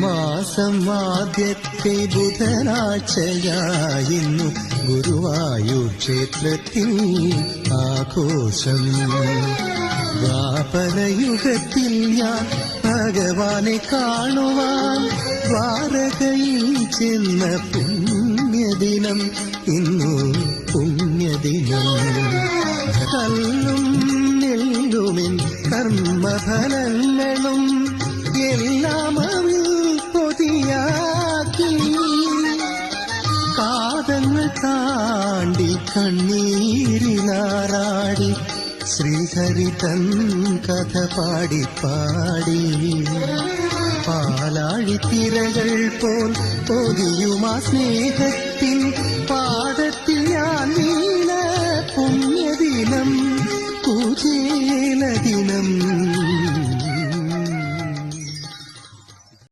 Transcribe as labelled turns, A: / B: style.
A: മാസം ആദ്യത്തെ ബുധനാഴ്ചയായിരുന്നു ഗുരുവായൂർ ക്ഷേത്രത്തിൽ ആഘോഷം. ദ്വാപരയുഗത്തിൽ ഞാൻ ഭഗവാനെ കാണുവാൻ ദ്വാരകയിൽ ചെന്ന പുണ്യദിനം ഇന്നു പുണ്യദിനം. കല്ലും നെല്ലുമിൻ കർമ്മഫലങ്ങളും എല്ലാം അവൾ പൊതിയാക്കി കാതങ്ങൾ താണ്ടി കണ്ണീരിനാറാടി ശ്രീഹരി തൻ കഥ പാടി പാടി പാലാഴിത്തിരകൾ പോൽ പൊതിയുമാ സ്നേഹത്തിൻ പാദത്തിൽ ഞാൻ വീണ പുണ്യദിനം കുചേല ദിനം.